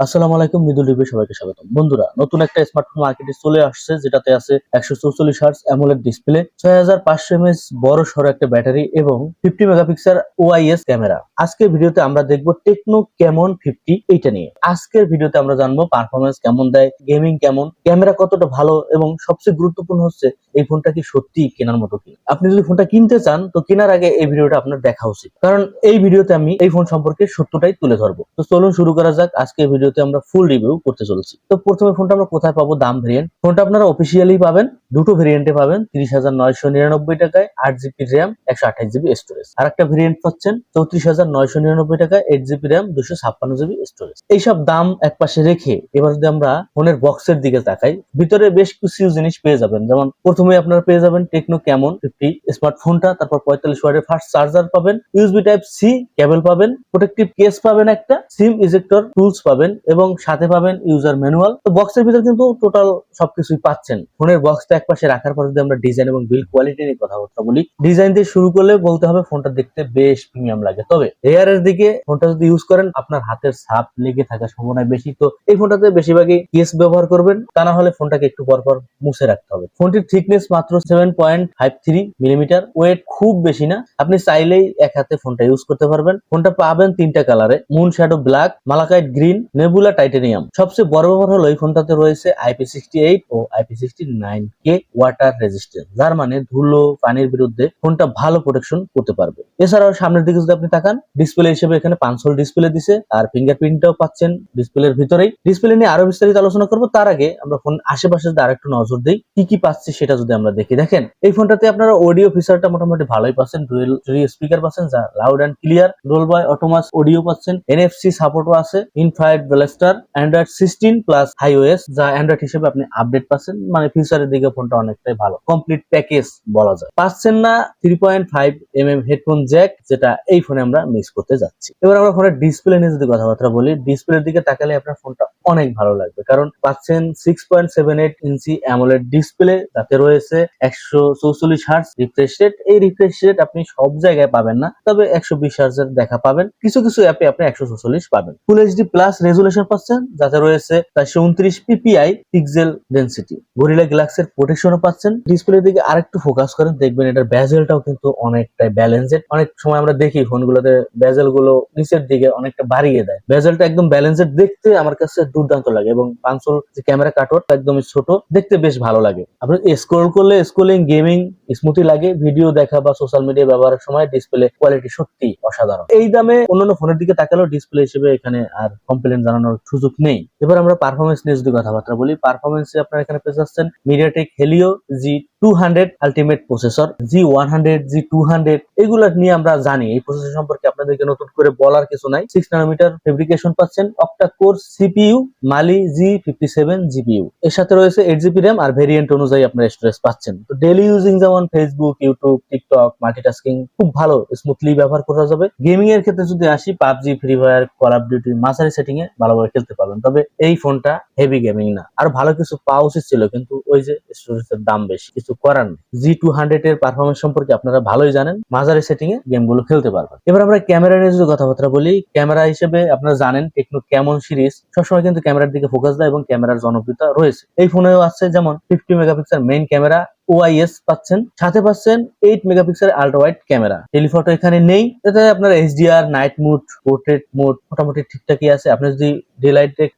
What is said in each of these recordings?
আসসালামু আলাইকুম, মৃদুল রিভিউ সবাইকে স্বাগতম। বন্ধুরা, নতুন একটা স্মার্টফোন মার্কেটে চলে আসছে যেটাতে আছে 144 হার্টজ অ্যামোলেড ডিসপ্লে, 6500 এমএএইচ বড় সড়ো একটা ব্যাটারি এবং 50 মেগাপিক্সেল ওআইএস ক্যামেরা। আজকের ভিডিওতে আমরা দেখব টেকনো ক্যামন 50 এইটা নিয়ে। আজকের ভিডিওতে আমরা জানবো পারফরমেন্স কেমন দেয়, গেমিং কেমন, ক্যামেরা কতটা ভালো এবং সবচেয়ে গুরুত্বপূর্ণ হচ্ছে এই ফোনটা কি সত্যি কেনার মতো কি। আপনি যদি ফোনটা কিনতে চান তো কেনার আগে এই ভিডিওটা আপনার দেখা উচিত, কারণ এই ভিডিওতে আমি এই ফোন সম্পর্কে সত্যটাই তুলে ধরবো। তো চলুন শুরু করা যাক। আজকে ভিডিওতে আমরা ফুল রিভিউ করতে চলেছি। তো প্রথমে ফোনটা আমরা কোথায় পাবো? দাম ভেরিয়েন্ট। ফোনটা আপনারা অফিসিয়ালি পাবেন দুটো ভেরিয়েন্টে পাবেন। 30,999 টাকায় 8GB র্যাম 128GB স্টোরেজ। আর একটা ভেরিয়েন্ট পাচ্ছেন 34,999 টাকায় 8GB র্যাম 256GB স্টোরেজ। এইসব দাম একপাশে রেখে এবার যদি আমরা ফোনের বক্সের দিকে তাকাই, ভিতরে বেশ কিছু জিনিস পেয়ে যাবেন। যেমন প্রথমে আপনারা পেয়ে যাবেন টেকনো ক্যামন 50 স্মার্টফোনটা, তারপর 45 ওয়াটের ফাস্ট চার্জার পাবেন, ইউএসবি টাইপ সি কেবল পাবেন, প্রোটেক্টিভ কেস পাবেন, একটা সিম ইজেক্টর টুলস পাবেন এবং সাথে পাবেন ইউজার ম্যানুয়াল। তো বক্সের ভিতর কিন্তু টোটাল সবকিছুই পাচ্ছেন। ফোনের বক্সটা একপাশে রাখার পর যদি আমরা ডিজাইন এবং বিল্ড কোয়ালিটি নিয়ে কথাবার্তা বলি, ডিজাইন দিয়ে শুরু করলে বলতে হবে ফোনটা দেখতে বেশ প্রিমিয়াম লাগে। তবে এয়ারের দিকে ফোনটা যদি ইউজ করেন আপনার হাতের ছাপ লেগে থাকার সম্ভাবনা বেশি। তো এই ফোনটাতে বেশিরভাগই কেস ব্যবহার করবেন, তা না হলে ফোনটাকে একটু পরপর মুছে রাখতে হবে। ফোনটির থিকনেস মাত্র 7.53 মিলিমিটার, ওয়েট খুব বেশি না। আপনি চাইলেই এক হাতে ফোনটা ইউজ করতে পারবেন। ফোনটা পাবেন তিনটা কালারে: moon shadow black, malachite green, nebula titanium. সবচেয়ে বড় ব্যাপার হলো এই ফোনটাতে রয়েছে IP68 ও IP69K ওয়াটার রেজিস্ট্যান্স, যার মানে ধুলো পানির বিরুদ্ধে ফোনটা ভালো প্রোটেকশন করতে পারবে। এছাড়াও সামনের দিকে যদি আপনি তাকান, ডিসপ্লে হিসেবে এখানে 5 হোল ডিসপ্লে দিছে আর ফিঙ্গারপ্রিন্টটাও পাচ্ছেন ডিসপ্লের ভিতরেই। ডিসপ্লে নিয়ে আরো বিস্তারিত আলোচনা করবো, তার আগে আমরা ফোন আশেপাশে যদি আরেকটু নজর দিই কি কি পাচ্ছি সেটা যদি আমরা দেখি। দেখেন, এই ফোনটাতে আপনারা অডিও ফিচারটা মোটামুটি ভালোই পাচ্ছেন। ডুয়েল স্পিকার পাচ্ছেন যা লাউড এন্ড ক্লিয়ার, ডলবাই অটোমাস অডিও পাচ্ছেন, এনএফসি সাপোর্টও আছে, infrared blaster, Android 16 plus iOS যা অ্যান্ড্রয়েড হিসেবে আপনি আপডেট পাচ্ছেন। মানে ফিচারের দিকে ফোনটা অনেকটাই ভালো, কমপ্লিট প্যাকেজ বলা যায়। পাচ্ছেন না 3.5mm হেডফোন জ্যাক, যেটা এই ফোনে আমরা মিস করতে যাচ্ছি। এবার আমরা ফোনের ডিসপ্লে নিয়ে যদি কথাবার্তা বলি, ডিসপ্লের দিকে তাকালে আপনার ফোনটা অনেক ভালো লাগবে, কারণ পাচ্ছেন 6.78 ইঞ্চি অ্যামোলেড ডিসপ্লে, তাতে রয়েছে 144 হার্টজ রিফ্রেশ রেট। এই রিফ্রেশ রেট আপনি সব জায়গায় পাবেন না, তবে 120 হার্টজের দেখা পাবেন। কিছু কিছু অ্যাপে আপনি 144 পাবেন। ফুল এইচডি প্লাস রেজুলেশন পাচ্ছেন, যাতে রয়েছে 429 পিপিআই পিক্সেল ডেনসিটি। গরিলা গ্লাসের প্রোটেকশনও পাচ্ছেন। ডিসপ্লের দিকে আরেকটু ফোকাস করেন, দেখবেন এটার বেজেলটাও কিন্তু অনেকটাই ব্যালেন্সড। অনেক সময় আমরা দেখি ফোনগুলোতে বেজেল গুলো নিচের দিকে অনেকটা বাড়িয়ে দেয়, বেজেলটা একদম ব্যালেন্সড দেখতে আমার কাছে দুর্দান্ত লাগে। এবং পাঁচল যে ক্যামেরা কাটওয়ার্ড একদমই ছোট, দেখতে বেশ ভালো লাগে। আপনি স্ক্রল করলে স্ক্রলিং, গেমিং স্মুথি লাগে। ভিডিও দেখা বা সোশ্যাল মিডিয়া ব্যবহারের সময় ডিসপ্লে কোয়ালিটি সত্যি অসাধারণ। এই দামে অন্যান্য ফোনের দিকে তাকালেও ডিসপ্লে হিসেবে এখানে আর কমপ্লেন জানানোর সুযোগ নেই। এবার আমরা পারফরমেন্স নিয়ে যদি কথাবার্তা বলি, পারফরমেন্সে আপনারা এখানে পেয়ে যাচ্ছেন MediaTek Helio G200 ultimate processor, G100, G200 এগুলা নিয়ে আমরা জানি। এই প্রসেসর সম্পর্কে আপনাদেরকে নতুন করে বলার কিছু নাই। 6 নানোমিটার ফেব্রিকেশন পাচ্ছেন, অক্টা কোর সিপিইউ, মালি G57 জিপিইউ। এর সাথে রয়েছে 8GB র্যাম আর ভেরিয়েন্ট অনুযায়ী আপনারা স্টোরেজ পাচ্ছেন। তো ডেইলি ইউজিং যেমন ফেসবুক, ইউটিউব, টিকটক, মাল্টিটাস্কিং খুব ভালো স্মুথলি ব্যবহার করা যাবে। গেমিং এর ক্ষেত্রে যদি আসি, PUBG, free fire, call of duty মাঝারি সেটিং এ ভালোভাবে খেলতে পারবেন। তবে এই ফোনটা হেভি গেমিং না। আর ভালো কিছু পাওয়া উচিত ছিল, কিন্তু ওই যে স্টোরেজের দাম বেশি, কিছু করার নেই। G200 এর পারফরমেন্স সম্পর্কে আপনারা ভালোই জানেন, মাঝারি সেটিং এ গেমগুলো খেলতে পারবেন। এবার আমরা ক্যামেরা নিয়ে যদি কথাবার্তা বলি, ক্যামেরা হিসেবে আপনারা জানেন টেকনো ক্যামন সিরিজ সবসময় কিন্তু ক্যামেরার দিকে ফোকাস দেয় এবং ক্যামেরার জনপ্রিয়তা রয়েছে। এই ফোনেও আছে, যেমন 50 মেগাপিক্সেল মেইন ক্যামেরা, ওআইএস পাচ্ছেন, সাথে পাচ্ছেন 8 megapixel ultra wide camera. Telephoto এখানে নেই, এতে আপনার HDR, night mode, portrait mode মোটামুটি ঠিকঠাকই আছে। আপনি যদি ডে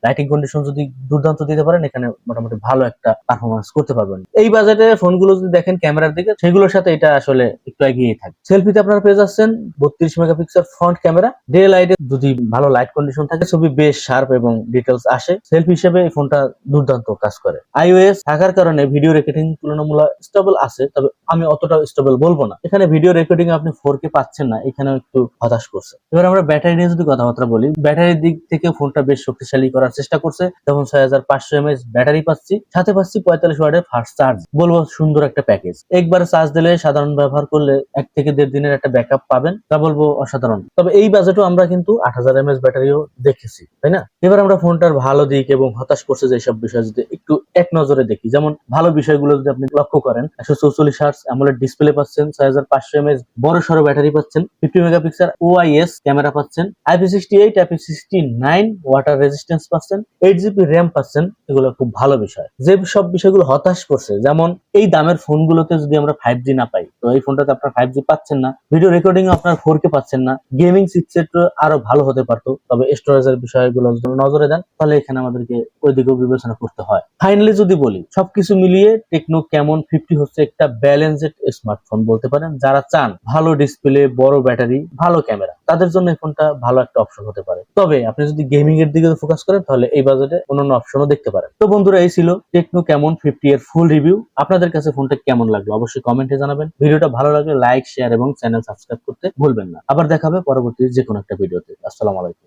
লাইটিং কন্ডিশন যদি দুর্দান্ত দিতে পারেন, এখানে মোটামুটি ভালো একটা পারফরমেন্স করতে পারবেন। এই বাজেটে ফোনগুলো যদি দেখেন ক্যামেরার দিকে, সেগুলোর সাথে এটা আসলে একটু এগিয়ে থাকে। সেলফিতে আপনারা পেয়ে যাচ্ছেন 32 মেগাপিক্সেল ফ্রন্ট ক্যামেরা। ডে লাইটে যদি ভালো লাইট কন্ডিশন থাকে, ছবি বেশ শার্প এবং ডিটেলস আসে। সেলফি হিসেবে এই ফোনটা দুর্দান্ত কাজ করে। iOS থাকার কারণে ভিডিও রেকর্ডিং তুলনামূলক স্টেবল আছে, তবে আমি অতটা স্টেবল বলবো না। এখানে ভিডিও রেকর্ডিং আপনি 4K পাচ্ছেন না, এখানেও একটু হতাশ করছে। এবার আমরা ব্যাটারি নিয়ে যদি কথাবার্তা বলি, ব্যাটারির দিক থেকে ফোনটা বেশ শক্তিশালী করার চেষ্টা করছে। যেমন 6500 mAh ব্যাটারি পাচ্ছি, সাথে পাচ্ছি 45 ওয়াটের ফাস্ট চার্জ। বলবো সুন্দর একটা প্যাকেজ। একবার চার্জ দিলে সাধারণ ব্যবহার করলে 1 থেকে 1.5 দিনের একটা ব্যাকআপ পাবেন, তা বলবো অসাধারণ। তবে এই বাজেটও আমরা কিন্তু 8000 mAh ব্যাটারিও দেখেছি, তাই না? এবার আমরা ফোনটার ভালো দিক এবং হতাশ করছে যে সব বিষয় যদি একটু এক নজরে দেখি। যেমন ভালো বিষয়গুলো যদি আপনি লক্ষ্য করেন, 144 হার্টজ অ্যামোলেড ডিসপ্লে পাচ্ছেন, 6500 mAh বড় সড়ো ব্যাটারি পাচ্ছেন, 50 মেগাপিক্সেল OIS ক্যামেরা পাচ্ছেন, IP68 IP69 ওয়াটার রেজিস্ট্যান্স পাচ্ছেন, 8GB র্যাম পাচ্ছেন। এগুলো খুব ভালো বিষয়। যে সব বিষয়গুলো হতাশ করছে, যেমন এই দামের ফোনগুলোতে যদি আমরা 5G না পাই, তো এই ফোনটাতে আপনার 5G পাচ্ছেন না, ভিডিও রেকর্ডিং আপনার 4K পাচ্ছেন না, গেমিং চিপসেট আরো ভালো হতে পারতো, তবে স্টোরেজের বিষয়গুলো যদি নজরে দেন তাহলে এখানে আমাদেরকে ওই দিকেও বিবেচনা করতে হয়। ফাইনালি যদি বলি, সবকিছু মিলিয়ে টেকনো ক্যামন 50 হচ্ছে একটা ব্যালেন্সড স্মার্টফোন বলতে পারেন। যারা চান ভালো ডিসপ্লে, বড় ব্যাটারি, ভালো ক্যামেরা, তাদের জন্য এই ফোনটা ভালো একটা অপশন হতে পারে। তবে আপনি যদি গেমিং এর দিকে ফোকাস করেন তাহলে এই বাজেটে অন্যান্য অপশনও দেখতে পারেন। তো বন্ধুরা, এই ছিল টেকনো ক্যামন 50 এর ফুল রিভিউ। আপনাদের কাছে ফোনটা কেমন লাগলো অবশ্যই কমেন্টে জানাবেন। ভিডিওটা ভালো লাগলে লাইক, শেয়ার এবং চ্যানেল সাবস্ক্রাইব করতে ভুলবেন না। আবার দেখা হবে পরবর্তী যে কোনো একটা ভিডিওতে। আসসালামু আলাইকুম।